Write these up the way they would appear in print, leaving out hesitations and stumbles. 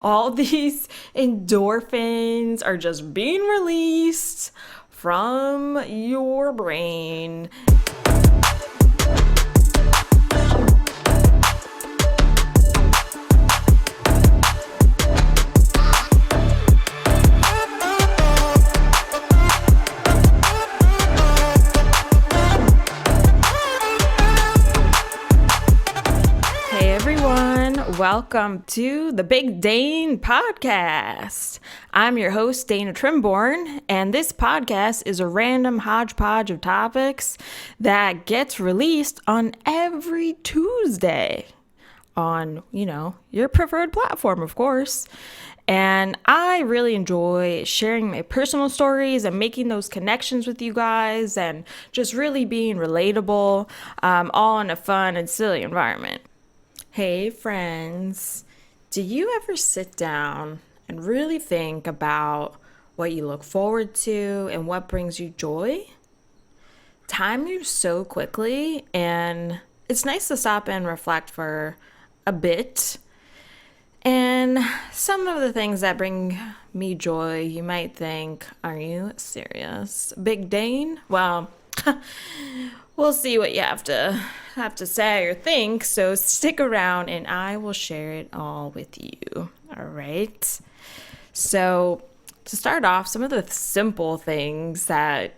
all these endorphins are just being released from your brain. Welcome to the Big Dane podcast. I'm your host, Dana Trimborn, and this podcast is a random hodgepodge of topics that gets released on every Tuesday on, your preferred platform, of course. And I really enjoy sharing my personal stories and making those connections with you guys and just really being relatable, all in a fun and silly environment. Hey friends, do you ever sit down and really think about what you look forward to and what brings you joy? Time moves so quickly, and it's nice to stop and reflect for a bit. And some of the things that bring me joy, you might think, are you serious? Big Dane? Well, we'll see what you have to say or think, so stick around and I will share it all with you. All right. So to start off, some of the simple things that,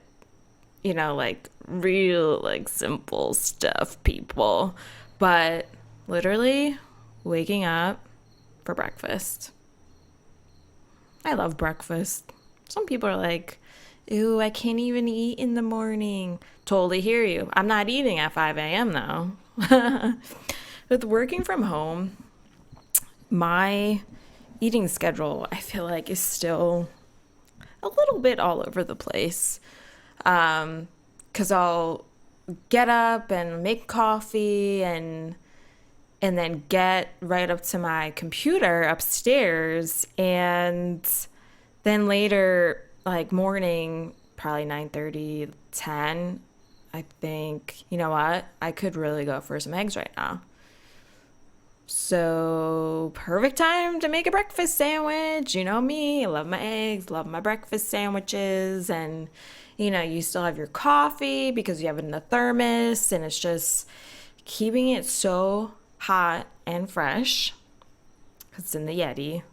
real simple stuff, people, but literally waking up for breakfast. I love breakfast. Some people are like, ooh, I can't even eat in the morning. Totally hear you. I'm not eating at 5 a.m. though. With working from home, my eating schedule, I feel like, is still a little bit all over the place. Because I'll get up and make coffee and then get right up to my computer upstairs. And then later, morning, probably 9:30, 10, I think, you know what? I could really go for some eggs right now. So, perfect time to make a breakfast sandwich. You know me, I love my eggs, love my breakfast sandwiches. And, you still have your coffee because you have it in the thermos. And it's just keeping it so hot and fresh because it's in the Yeti.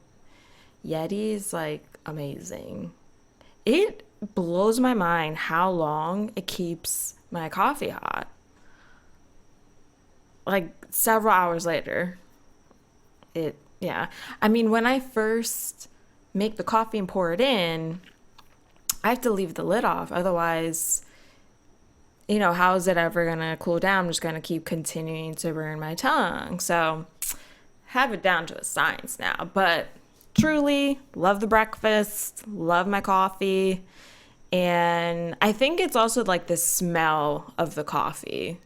Yeti is, amazing. It blows my mind how long it keeps my coffee hot. Several hours later. When I first make the coffee and pour it in, I have to leave the lid off. Otherwise, how is it ever going to cool down? I'm just going to keep continuing to burn my tongue. So, have it down to a science now. But truly love the breakfast, love my coffee. And I think it's also the smell of the coffee.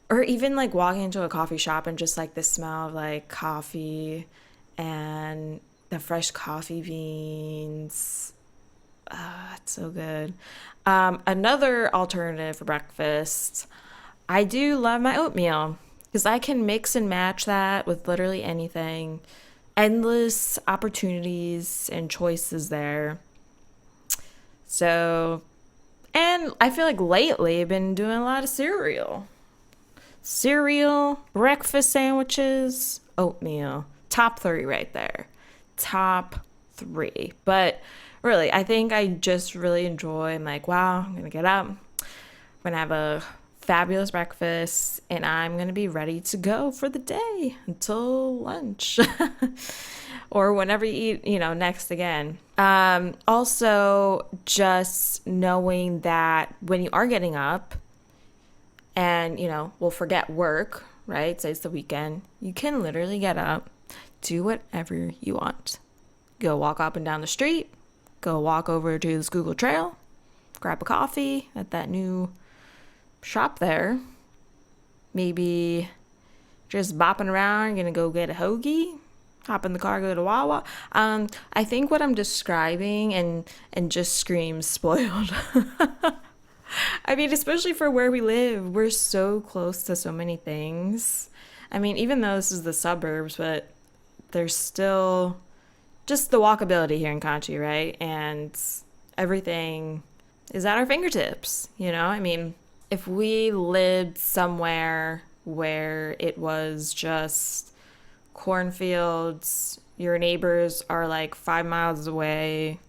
Or even walking into a coffee shop and just the smell of coffee and the fresh coffee beans. It's so good. Another alternative for breakfast, I do love my oatmeal because I can mix and match that with literally anything. Endless opportunities and choices there. So, and I feel lately I've been doing a lot of cereal. Breakfast sandwiches, oatmeal. Top 3 right there. Top 3. But really, I think I just really enjoy, I'm wow, I'm going to get up. I'm going to have a fabulous breakfast and I'm going to be ready to go for the day until lunch or whenever you eat, next again. Also, just knowing that when you are getting up and, we'll forget work, right? Say it's the weekend. You can literally get up, do whatever you want. Go walk up and down the street, go walk over to the Schuylkill Trail, grab a coffee at that new shop there. Maybe just bopping around, gonna go get a hoagie, hop in the car, go to Wawa. I think what I'm describing and just screams spoiled. I mean, especially for where we live, we're so close to so many things. I mean, even though this is the suburbs, but there's still just the walkability here in Kanchi, right? And everything is at our fingertips, you know? I mean, if we lived somewhere where it was just cornfields, your neighbors are like 5 miles away,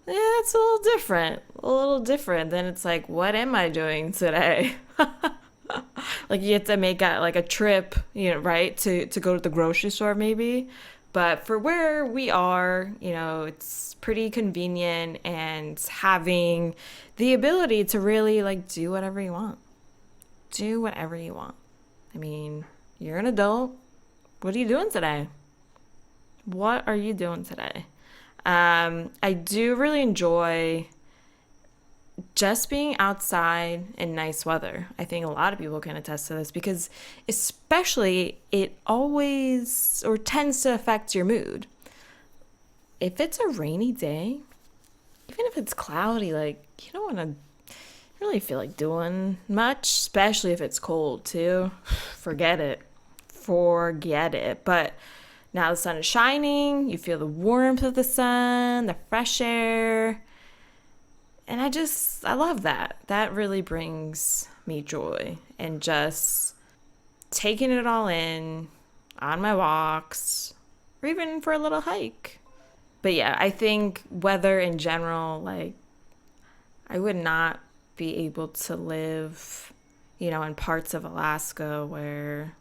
it's a little different. A little different. Then it's like, what am I doing today? Like you have to make a trip, you know, right? To go to the grocery store maybe. But for where we are, you know, it's pretty convenient, and having the ability to really like do whatever you want. Do whatever you want. I mean, you're an adult. What are you doing today? What are you doing today? I do really enjoy just being outside in nice weather. I think a lot of people can attest to this, because especially it always or tends to affect your mood. If it's a rainy day, even if it's cloudy, like you don't want to really feel like doing much, especially if it's cold too. Forget it. But now the sun is shining, you feel the warmth of the sun, the fresh air. And I love that. That really brings me joy. And just taking it all in on my walks, or even for a little hike. But yeah, I think weather in general, like, I would not be able to live, you know, in parts of Alaska where,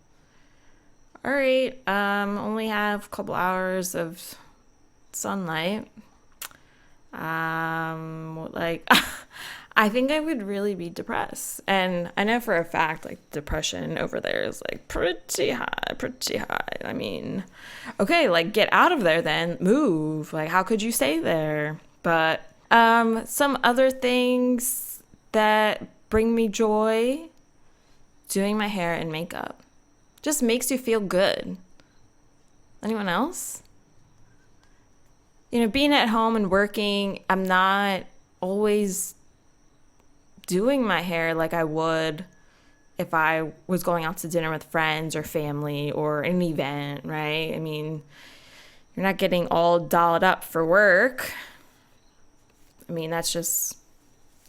all right, only have a couple hours of sunlight. Like, I think I would really be depressed. And I know for a fact, like, depression over there is, like, pretty high. I mean, okay, like, get out of there then. Move. Like, how could you stay there? But, some other things that bring me joy, doing my hair and makeup. Just makes you feel good. Anyone else? You know, being at home and working, I'm not always doing my hair like I would if I was going out to dinner with friends or family or an event, right? I mean, you're not getting all dolled up for work. I mean, that's just,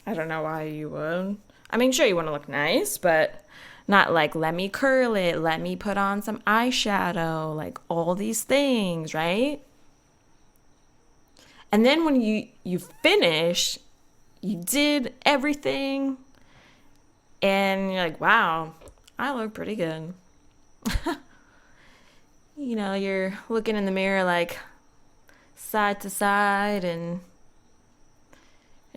I don't know why you would. I mean, sure, you want to look nice, but not like, let me curl it, let me put on some eyeshadow, like all these things, right? And then when you finish, you did everything, and you're like, wow, I look pretty good. You know, you're looking in the mirror like side to side, and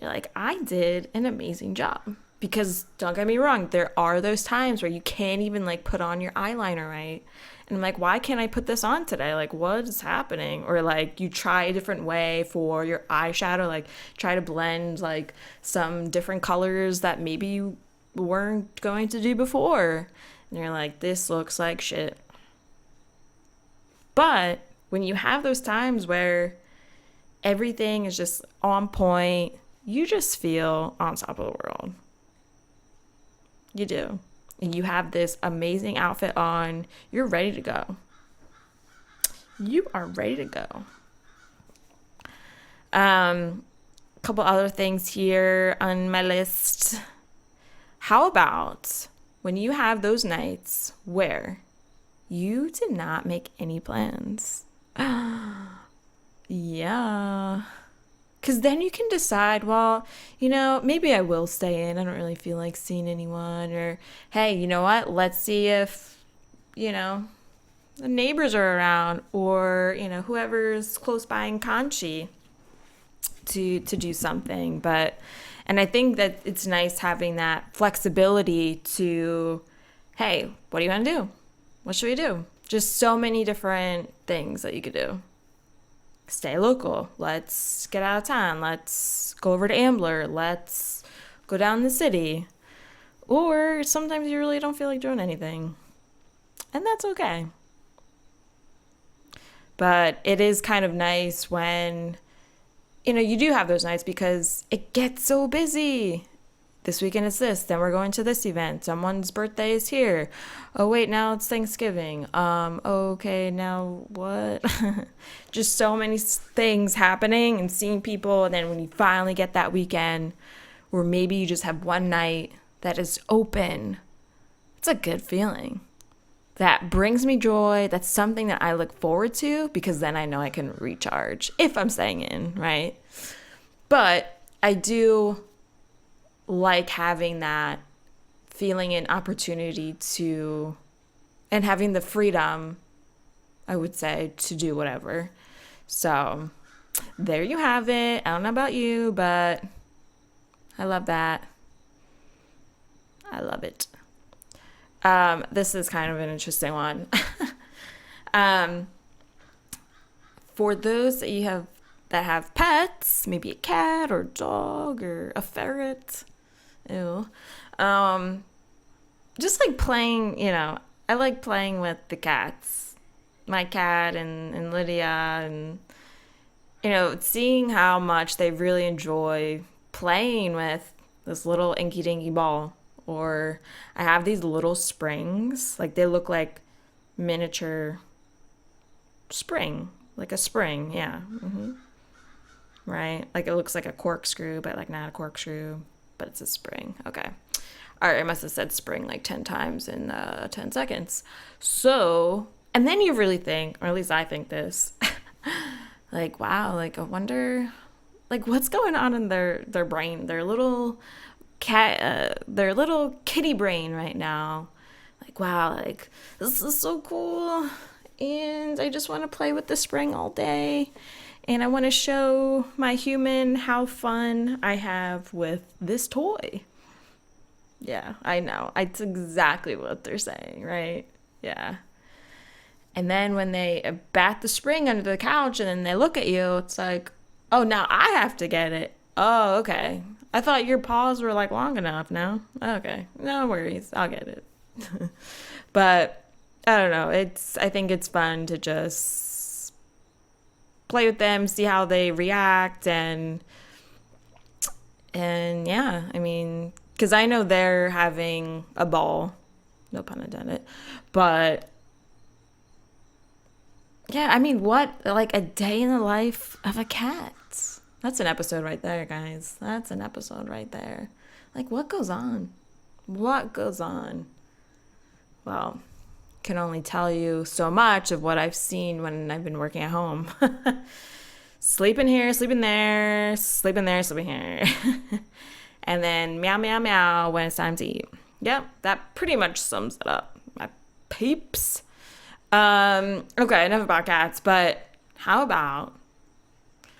you're like, I did an amazing job. Because don't get me wrong, there are those times where you can't even like put on your eyeliner right. And I'm like, why can't I put this on today? Like, what is happening? Or like you try a different way for your eyeshadow, like try to blend like some different colors that maybe you weren't going to do before. And you're like, this looks like shit. But when you have those times where everything is just on point, you just feel on top of the world. You do. And you have this amazing outfit on. You're ready to go. You are ready to go. A couple other things here on my list. How about when you have those nights where you did not make any plans? Yeah. Because then you can decide, well, you know, maybe I will stay in. I don't really feel like seeing anyone. Or, hey, you know what? Let's see if, you know, the neighbors are around. Or, you know, whoever's close by in Kanchi to do something. And I think that it's nice having that flexibility to, hey, what do you want to do? What should we do? Just so many different things that you could do. Stay local. Let's get out of town. Let's go over to Ambler. Let's go down the city. Or sometimes you really don't feel like doing anything. And that's okay. But it is kind of nice when, you know, you do have those nights because it gets so busy. this weekend it's this, then we're going to this event. Someone's birthday is here. Oh wait, now it's Thanksgiving. Okay, now what? Just so many things happening and seeing people, and then when you finally get that weekend, or maybe you just have one night that is open, it's a good feeling. That brings me joy. That's something that I look forward to, because then I know I can recharge if I'm staying in, right? But I do like having that feeling and opportunity to, and having the freedom, I would say, to do whatever. So there you have it. I don't know about you, but I love that. I love it. This is kind of an interesting one. For those that have pets, maybe a cat or a dog or a ferret, ew. Just like playing, I like playing with the cats, my cat and Lydia, and seeing how much they really enjoy playing with this little inky dinky ball. Or I have these little springs, like they look like miniature spring, like a spring, yeah. Right? Like it looks like a corkscrew, but like not a corkscrew, but it's a spring. Okay. All right, I must have said spring like 10 times in 10 seconds. So, and then you really think, or at least I think this, like, wow, like I wonder, like what's going on in their brain, their little kitty brain right now. Like, wow, like this is so cool, and I just want to play with the spring all day, and I want to show my human how fun I have with this toy. Yeah, I know, it's exactly what they're saying, right? Yeah. And then when they bat the spring under the couch and then they look at you, it's like, oh, now I have to get it. Oh, okay. I thought your paws were like long enough now. Okay. No worries. I'll get it. But I don't know. I think it's fun to just play with them, see how they react, and yeah, I mean, because I know they're having a ball. No pun intended. But yeah, I mean, what, like a day in the life of a cat? That's an episode right there, guys. That's an episode right there. Like, what goes on? What goes on? Well, can only tell you so much of what I've seen when I've been working at home. Sleeping here, sleeping there, sleeping there, sleeping here. And then meow, meow, meow when it's time to eat. Yep, that pretty much sums it up, my peeps. Okay, enough about cats, but how about,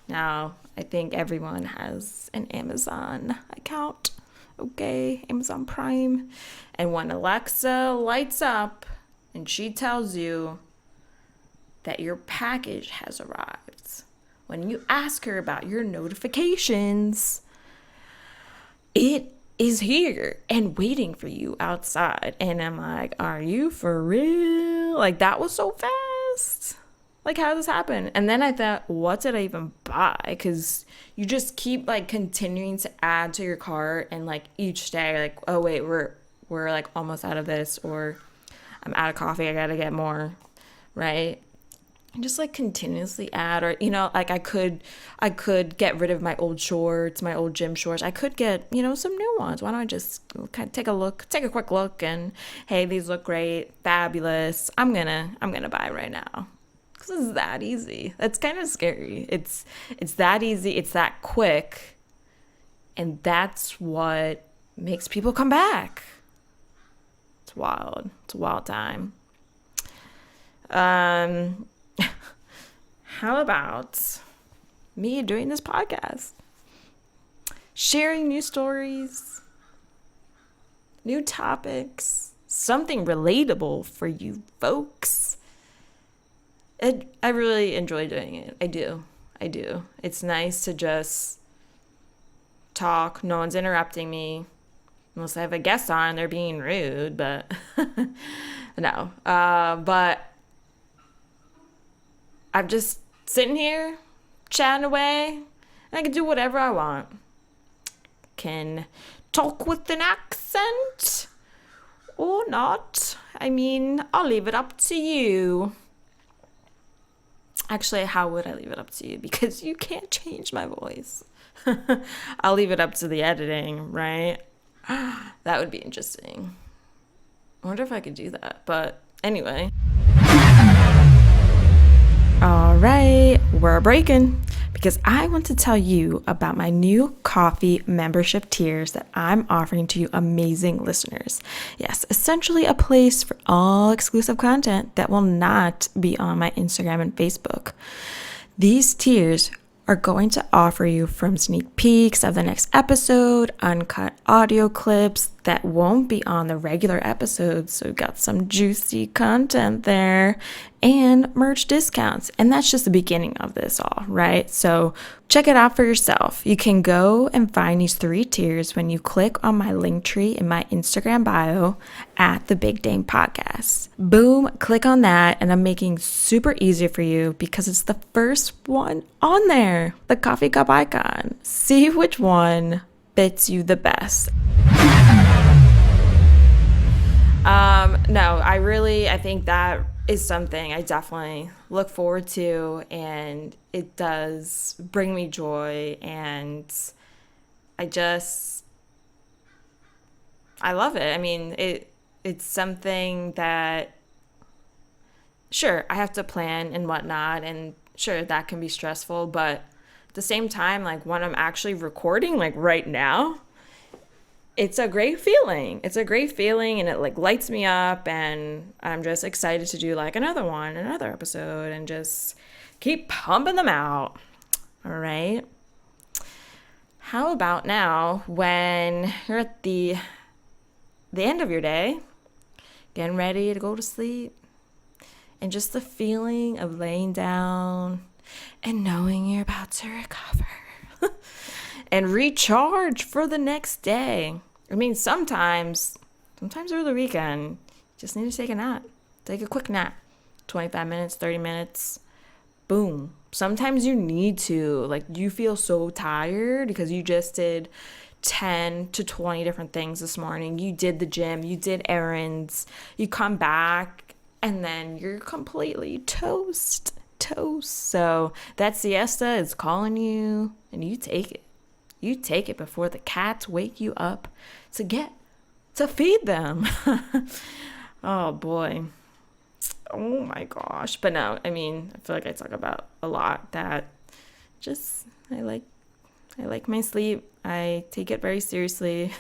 now I think everyone has an Amazon account, okay, Amazon Prime, and when Alexa lights up and she tells you that your package has arrived, when you ask her about your notifications, it is here and waiting for you outside. And I'm like, are you for real? Like, that was so fast. Like, how did this happen? And then I thought, what did I even buy? Because you just keep like continuing to add to your cart, and like each day, like, oh wait, we're like almost out of this, or I'm out of coffee, I gotta get more, right? And just like continuously add, or like I could get rid of my old shorts, my old gym shorts. I could get some new ones. Why don't I just kind of take a quick look, and hey, these look great, fabulous. I'm gonna buy right now. Because it's that easy. That's kind of scary. It's that easy. It's that quick. And that's what makes people come back. It's wild. It's a wild time. How about me doing this podcast? Sharing new stories, new topics, something relatable for you folks. I really enjoy doing it. I do. It's nice to just talk. No one's interrupting me. Unless I have a guest on, they're being rude, but no. But I'm just sitting here, chatting away, and I can do whatever I want. Can talk with an accent or not. I mean, I'll leave it up to you. Actually, how would I leave it up to you? Because you can't change my voice. I'll leave it up to the editing, right? That would be interesting. I wonder if I could do that. But anyway. All right, we're breaking because I want to tell you about my new coffee membership tiers that I'm offering to you amazing listeners. Yes, essentially a place for all exclusive content that will not be on my Instagram and Facebook. These tiers are going to offer you from sneak peeks of the next episode, uncut audio clips that won't be on the regular episodes, so we've got some juicy content there, and merch discounts. And that's just the beginning of this all, right? So check it out for yourself. You can go and find these 3 tiers when you click on my link tree in my Instagram bio at the Big Dane Podcast. Boom, click on that, and I'm making super easy for you because it's the first one on there, the coffee cup icon. See which one fits you the best. No, I think that is something I definitely look forward to, and it does bring me joy, and I love it. I mean, it's something that, sure, I have to plan and whatnot, and sure, that can be stressful, but at the same time, like when I'm actually recording, like right now, it's a great feeling. It's a great feeling, and it like lights me up, and I'm just excited to do like another episode, and just keep pumping them out. All right. How about now when you're at the end of your day, getting ready to go to sleep, and just the feeling of laying down and knowing you're about to recover and recharge for the next day. I mean, sometimes over the weekend, you just need to take a nap. Take a quick nap. 25 minutes, 30 minutes. Boom. Sometimes you need to. Like, you feel so tired because you just did 10 to 20 different things this morning. You did the gym. You did errands. You come back, and then you're completely toast. So that siesta is calling you, and you take it. You take it before the cats wake you up to feed them. Oh boy. Oh my gosh. But no, I mean, I feel like I talk about a lot that just I like my sleep. I take it very seriously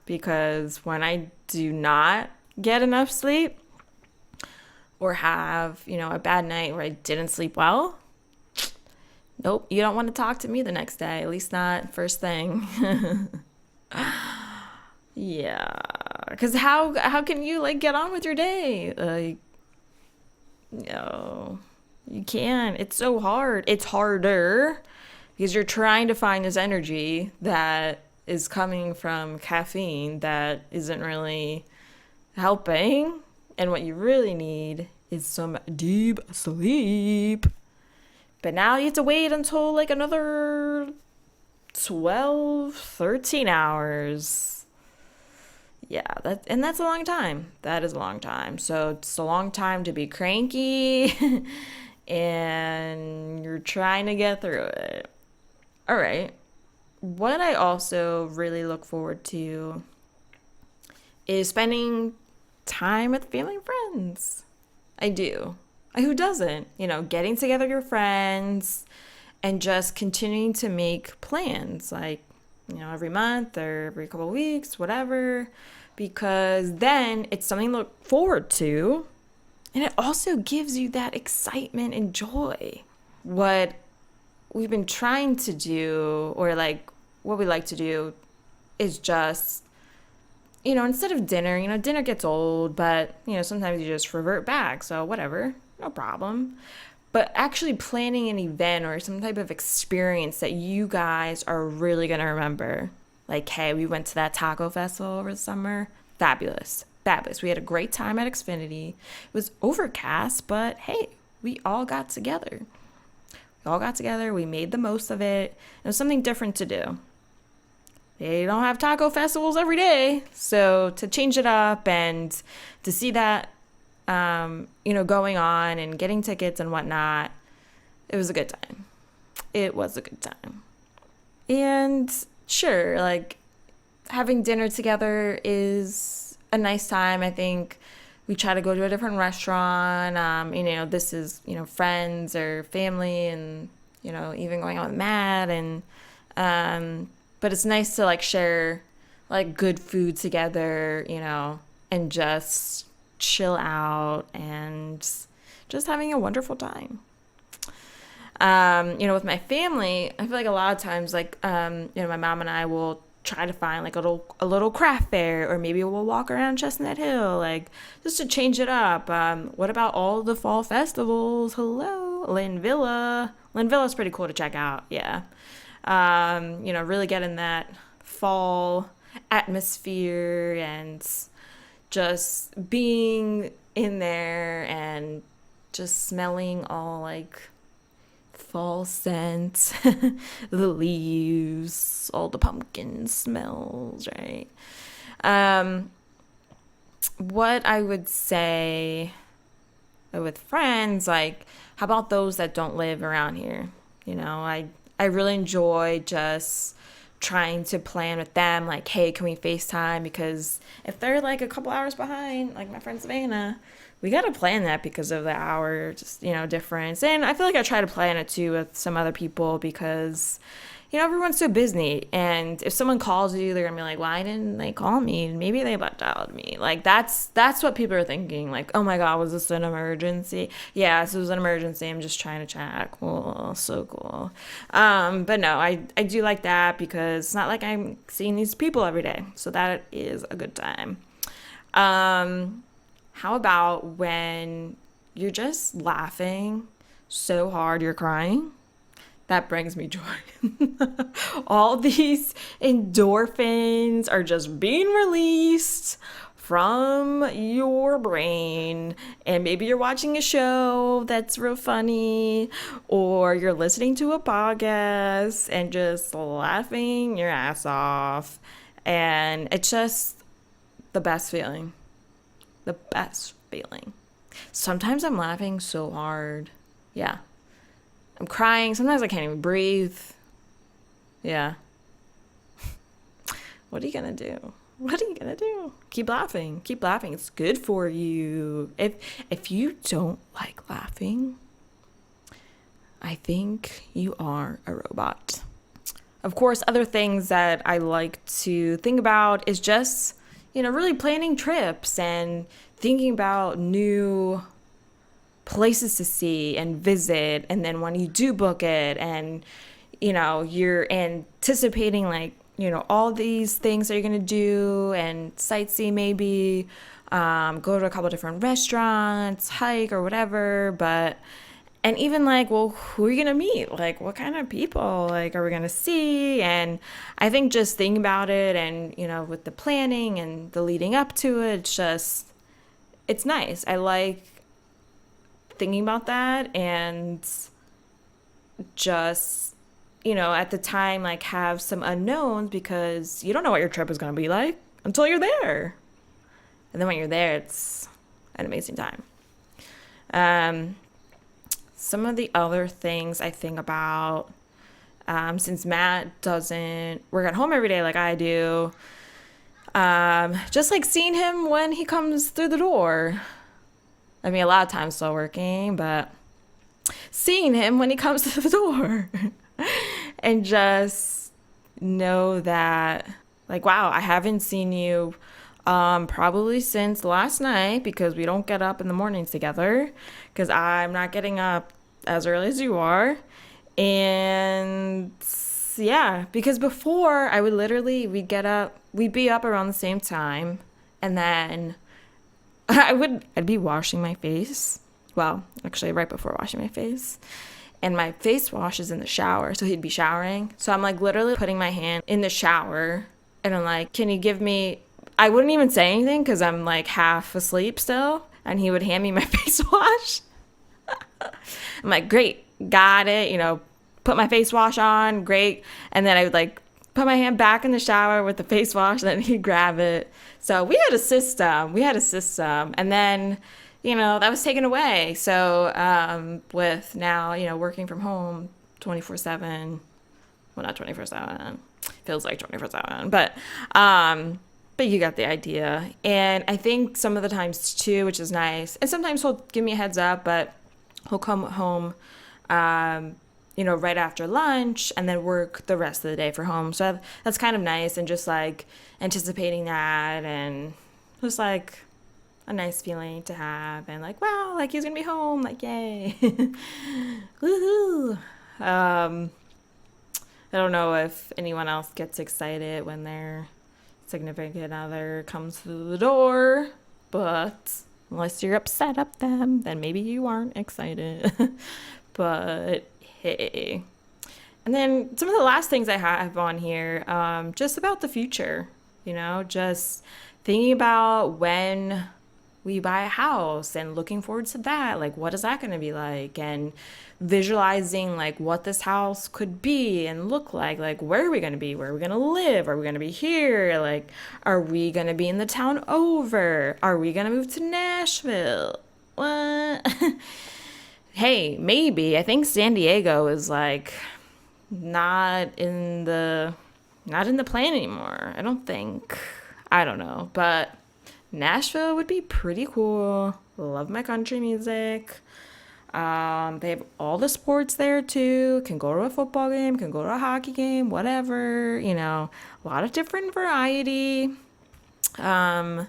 because when I do not get enough sleep or have, a bad night where I didn't sleep well, nope, you don't want to talk to me the next day, at least not first thing. Yeah, because how can you like get on with your day? Like, no, you can't. It's so hard. It's harder because you're trying to find this energy that is coming from caffeine that isn't really helping, and what you really need is some deep sleep. But now you have to wait until like another 12, 13 hours. Yeah, that's a long time. That is a long time. So it's a long time to be cranky and you're trying to get through it. All right. What I also really look forward to is spending time with family and friends. I do. Who doesn't? Getting together your friends and just continuing to make plans like, every month or every couple of weeks, whatever, because then it's something to look forward to. And it also gives you that excitement and joy. What we've been trying to do, or like what we like to do, is just, instead of dinner, dinner gets old, but, sometimes you just revert back. So whatever, no problem. But actually planning an event or some type of experience that you guys are really going to remember. Like, hey, we went to that taco festival over the summer. Fabulous. We had a great time at Xfinity. It was overcast, but hey, we all got together. We made the most of it. It was something different to do. they don't have taco festivals every day. So to change it up and to see that, going on and getting tickets and whatnot, it was a good time. It was a good time. And sure, like having dinner together is a nice time. I think we try to go to a different restaurant. This is, friends or family and, even going out with Matt. But it's nice to like share like good food together, and just chill out and just having a wonderful time. With my family, I feel like a lot of times, like, my mom and I will try to find like a little craft fair, or maybe we'll walk around Chestnut Hill, like just to change it up. What about all the fall festivals? Hello, Lynn Villa. Lynn Villa's pretty cool to check out. Yeah. Really get in that fall atmosphere and just being in there and just smelling all like fall scents, the leaves, all the pumpkin smells, right? What I would say with friends, like, how about those that don't live around here? I really enjoy just trying to plan with them, like, hey, can we FaceTime? Because if they're like a couple hours behind, like my friend Savannah, we got to plan that because of the hour, just, difference. And I feel like I try to plan it too with some other people because, everyone's so busy. And if someone calls you, they're going to be like, why didn't they call me? Maybe they butt dialed me. Like, that's what people are thinking. Like, oh my God, was this an emergency? Yeah, this was an emergency. I'm just trying to chat. Cool. So cool. But no, I do like that because it's not like I'm seeing these people every day. So that is a good time. How about when you're just laughing so hard you're crying? That brings me joy. All these endorphins are just being released from your brain. And maybe you're watching a show that's real funny, or you're listening to a podcast and just laughing your ass off. And it's just the best feeling. The best feeling. Sometimes I'm laughing so hard. Yeah. I'm crying. Sometimes I can't even breathe. Yeah. What are you going to do? What are you going to do? Keep laughing. Keep laughing. It's good for you. If you don't like laughing, I think you are a robot. Of course, other things that I like to think about is just, really planning trips and thinking about new places to see and visit. And then when you do book it and, you're anticipating like, all these things that you're going to do and sightsee maybe, go to a couple different restaurants, hike or whatever. And even like, well, who are you going to meet? Like, what kind of people like are we going to see? And I think just thinking about it and, with the planning and the leading up to it, it's nice. I like thinking about that and just, at the time, like have some unknowns because you don't know what your trip is going to be like until you're there. And then when you're there, it's an amazing time. Some of the other things I think about, since Matt doesn't work at home every day like I do, just like seeing him when he comes through the door. I mean, a lot of times still working, but seeing him when he comes to the door and just know that, like, wow, I haven't seen you probably since last night because we don't get up in the mornings together because I'm not getting up as early as you are. And yeah, because before I would we'd be up around the same time and then I'd be washing my face. Well, actually right before washing my face. And my face wash is in the shower. So he'd be showering. So I'm like literally putting my hand in the shower. And I'm like, can you give me... I wouldn't even say anything because I'm like half asleep still. And he would hand me my face wash. I'm like, great, got it. Put my face wash on, great. And then I would like put my hand back in the shower with the face wash, and then he'd grab it. So we had a system. And then, that was taken away. So with now, working from home 24/7, well, not 24/7, feels like 24/7, but you got the idea. And I think some of the times too, which is nice, and sometimes he'll give me a heads up, but he'll come home, right after lunch and then work the rest of the day for home. So that's kind of nice, and just like anticipating that, and just like a nice feeling to have, and like, wow, like he's gonna be home, like, yay. Woohoo. I don't know if anyone else gets excited when their significant other comes through the door, but unless you're upset at them, then maybe you aren't excited. But hey. And then some of the last things I have on here, just about the future, just thinking about when we buy a house and looking forward to that. Like, what is that going to be like? And visualizing like what this house could be and look like. Like, where are we going to be? Where are we going to live? Are we going to be here? Like, are we going to be in the town over? Are we going to move to Nashville? What? Hey, maybe. I think San Diego is like not in the plan anymore. I don't think. I don't know, but Nashville would be pretty cool. Love my country music. They have all the sports there too. Can go to a football game, can go to a hockey game, whatever, a lot of different variety. But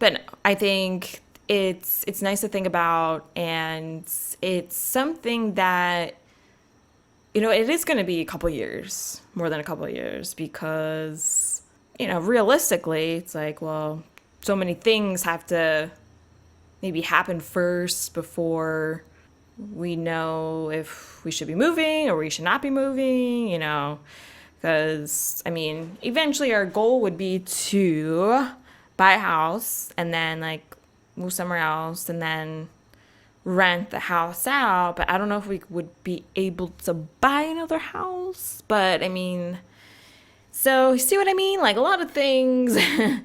no, I think it's nice to think about, and it's something that, it is going to be a couple years, more than a couple years, because, realistically, it's like, well, so many things have to maybe happen first before we know if we should be moving or we should not be moving, because, eventually our goal would be to buy a house and then, like, move somewhere else and then rent the house out. But I don't know if we would be able to buy another house. But, so you see what I mean? Like, a lot of things, I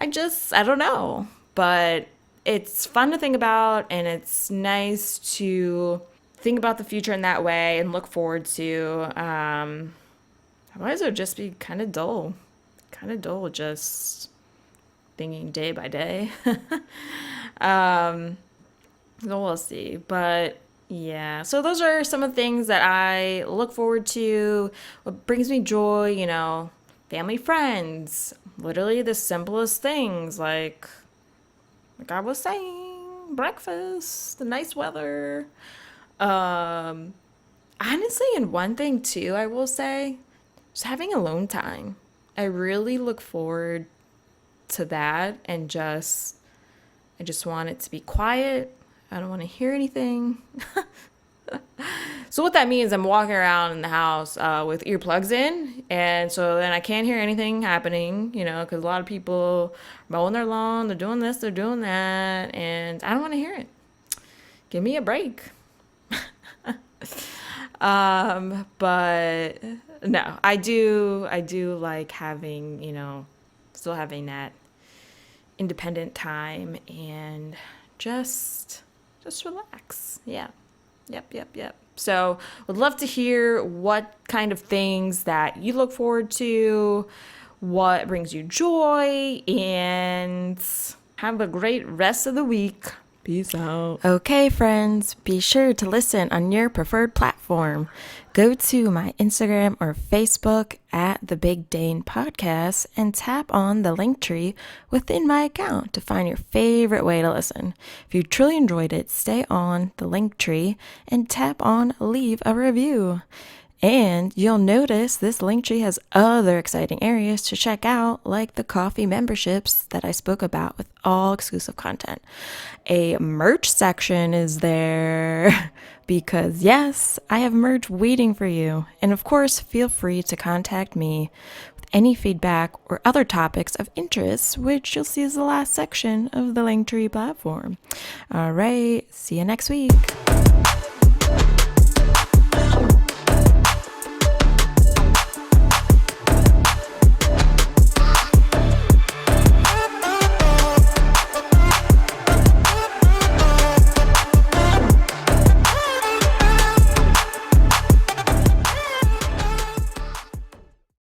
don't know. But it's fun to think about, and it's nice to think about the future in that way and look forward to. Otherwise, it would just be kind of dull, just thinking day by day. So we'll see. But yeah, so those are some of the things that I look forward to, what brings me joy, family, friends, literally the simplest things, like I was saying, breakfast, the nice weather. Honestly, and one thing too, I will say, just having alone time. I really look forward to that, and I just want it to be quiet. I don't want to hear anything. So what that means, I'm walking around in the house with earplugs in, and so then I can't hear anything happening, because a lot of people are mowing their lawn, they're doing this, they're doing that, and I don't want to hear it. Give me a break. But no, I do like having, still having that independent time and just relax. Yeah. Yep. So would love to hear what kind of things that you look forward to, what brings you joy, and have a great rest of the week. Peace out. Okay, friends, be sure to listen on your preferred platform. Go to my Instagram or Facebook at the Big Dane Podcast and tap on the link tree within my account to find your favorite way to listen. If you truly enjoyed it, stay on the link tree and tap on leave a review. And you'll notice this link tree has other exciting areas to check out, like the coffee memberships that I spoke about with all exclusive content. A merch section is there because, yes, I have merch waiting for you. And of course, feel free to contact me with any feedback or other topics of interest, which you'll see is the last section of the Linktree platform. All right, see you next week.